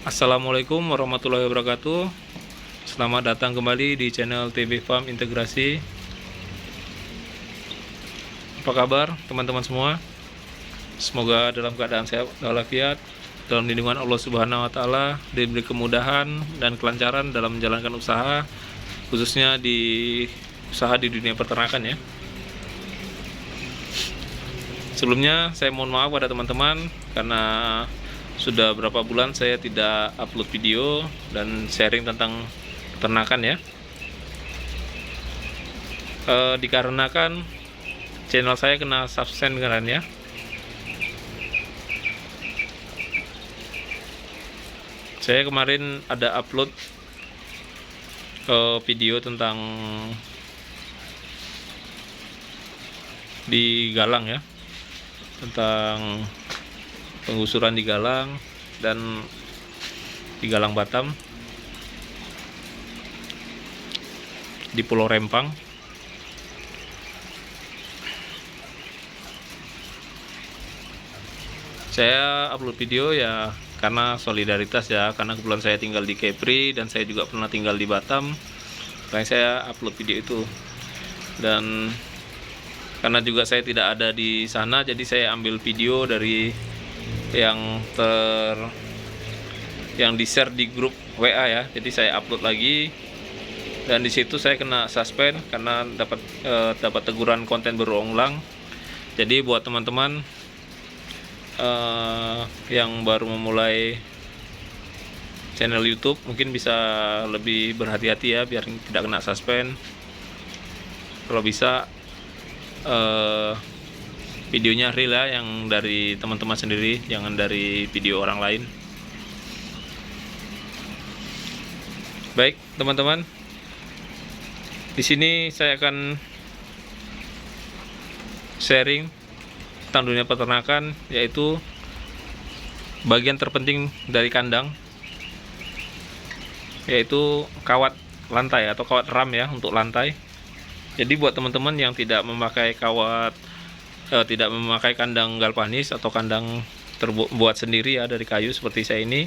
Assalamualaikum warahmatullahi wabarakatuh. Selamat datang kembali di channel TB Farm Integrasi. Apa kabar teman-teman semua? Semoga dalam keadaan sehat walafiat, dalam lindungan Allah Subhanahu wa taala, diberi kemudahan dan kelancaran dalam menjalankan usaha, khususnya di usaha di dunia peternakan ya. Sebelumnya saya mohon maaf pada teman-teman karena sudah berapa bulan saya tidak upload video dan sharing tentang peternakan ya. Dikarenakan channel saya kena suspend kan ya. Saya kemarin ada upload video tentang di Galang ya, tentang penggusuran di Galang dan di Galang Batam, di Pulau Rempang. Saya upload video ya karena solidaritas ya, karena kebetulan saya tinggal di Kepri dan saya juga pernah tinggal di Batam, makanya saya upload video itu. Dan karena juga saya tidak ada di sana, jadi saya ambil video dari yang di-share di grup WA ya. Jadi saya upload lagi dan di situ saya kena suspend karena dapat teguran konten berulang. Jadi buat teman-teman yang baru memulai channel YouTube mungkin bisa lebih berhati-hati ya biar tidak kena suspend. Kalau bisa videonya real ya, yang dari teman-teman sendiri, jangan dari video orang lain. Baik teman-teman, di sini saya akan sharing tentang dunia peternakan, yaitu bagian terpenting dari kandang, yaitu kawat lantai atau kawat ram ya, untuk lantai. Jadi buat teman-teman yang tidak memakai tidak memakai kandang galvanis atau kandang terbuat sendiri ya dari kayu seperti saya ini,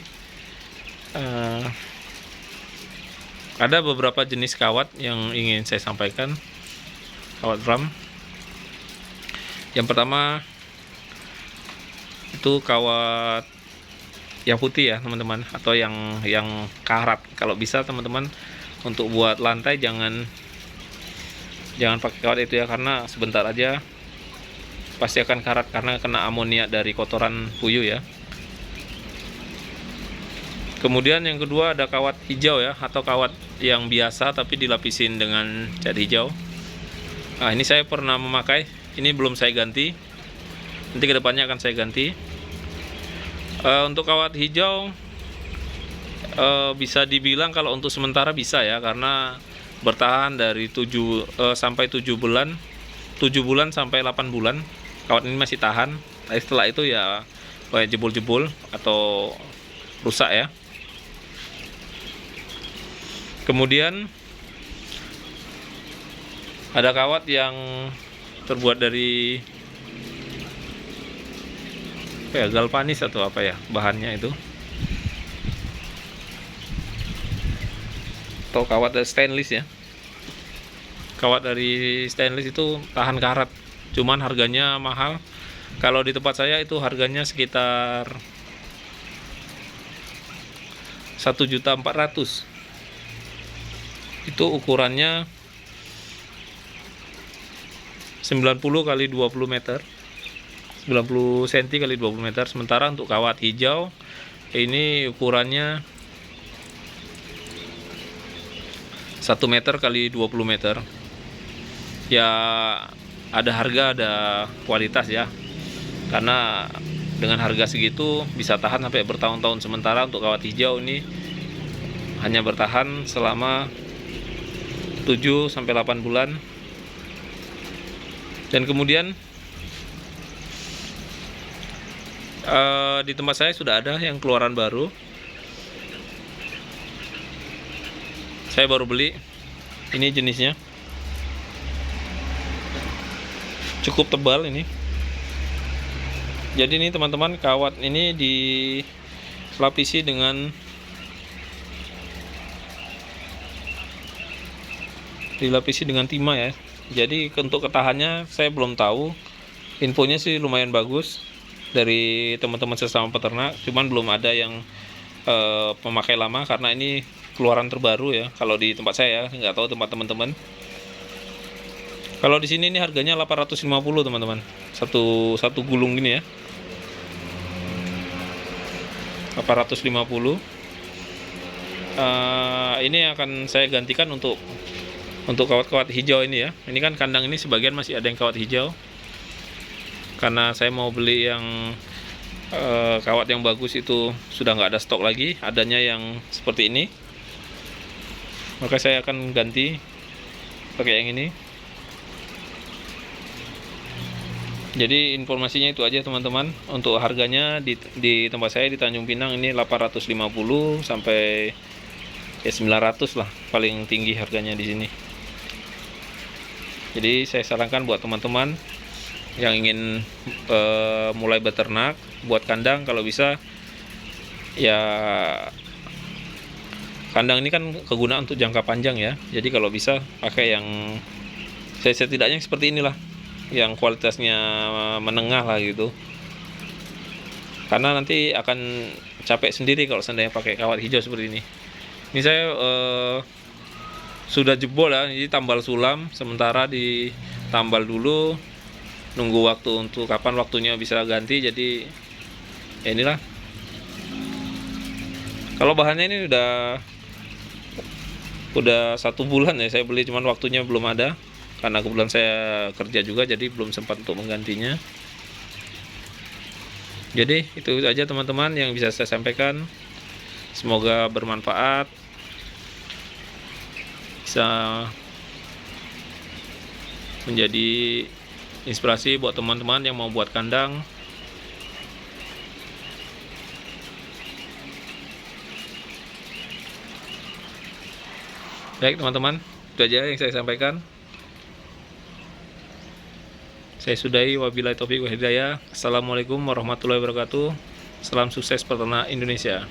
ada beberapa jenis kawat yang ingin saya sampaikan. Kawat ram yang pertama itu kawat yang putih ya teman-teman, atau yang karat. Kalau bisa teman-teman untuk buat lantai jangan pakai kawat itu ya, karena sebentar aja pasti akan karat karena kena amonia dari kotoran puyuh ya. Kemudian yang kedua ada kawat hijau ya, atau kawat yang biasa tapi dilapisin dengan cat hijau. Nah, ini saya pernah memakai, ini belum saya ganti, nanti kedepannya akan saya ganti. Untuk kawat hijau bisa dibilang kalau untuk sementara bisa ya, karena bertahan dari 7 sampai 7 bulan, 7 bulan sampai 8 bulan kawat ini masih tahan. Tapi setelah itu ya kayak jebol-jebol atau rusak ya. Kemudian ada kawat yang terbuat dari galvanis atau apa ya bahannya itu, atau kawat dari stainless ya. Kawat dari stainless itu tahan karat, cuman harganya mahal. Kalau di tempat saya itu harganya sekitar 1.400.000. Itu ukurannya 90 kali 20 meter, 90 cm kali 20 meter. Sementara untuk kawat hijau ini ukurannya 1 meter kali 20 meter. Ya ada harga ada kualitas ya, karena dengan harga segitu bisa tahan sampai bertahun-tahun. Sementara untuk kawat hijau ini hanya bertahan selama 7 sampai 8 bulan. Dan kemudian di tempat saya sudah ada yang keluaran baru, saya baru beli. Ini jenisnya cukup tebal ini. Jadi ini teman-teman, kawat ini dilapisi dengan dilapisi dengan timah ya. Jadi untuk ketahannya saya belum tahu. Infonya sih lumayan bagus dari teman-teman sesama peternak, cuman belum ada yang pemakai lama karena ini keluaran terbaru ya. Kalau di tempat saya, nggak tahu tempat teman-teman. Kalau di sini ini harganya 850 teman-teman. Satu gulung gini ya. 850. Ini akan saya gantikan untuk kawat-kawat hijau ini ya. Ini kan kandang ini sebagian masih ada yang kawat hijau. Karena saya mau beli yang kawat yang bagus itu sudah nggak ada stok lagi, adanya yang seperti ini. Maka saya akan ganti pakai yang ini. Jadi informasinya itu aja teman-teman. Untuk harganya di tempat saya di Tanjung Pinang ini 850 sampai ya 900 lah paling tinggi harganya di sini. Jadi saya sarankan buat teman-teman yang ingin mulai beternak, buat kandang kalau bisa ya, kandang ini kan kegunaan untuk jangka panjang ya. Jadi kalau bisa pakai yang setidaknya seperti inilah, yang kualitasnya menengah lah gitu. Karena nanti akan capek sendiri kalau seandainya pakai kawat hijau seperti ini. Ini saya sudah jebol ya, jadi tambal sulam sementara ditambal dulu, nunggu waktu untuk kapan waktunya bisa ganti. Jadi ya inilah. Kalau bahannya ini udah 1 bulan ya saya beli, cuman waktunya belum ada karena kebetulan saya kerja juga, jadi belum sempat untuk menggantinya. Jadi itu aja teman-teman yang bisa saya sampaikan. Semoga bermanfaat, bisa menjadi inspirasi buat teman-teman yang mau buat kandang. Baik teman-teman, itu aja yang saya sampaikan. Saya sudahi, wabillahi taufiq wal hidayah. Assalamualaikum warahmatullahi wabarakatuh. Salam sukses peternak Indonesia.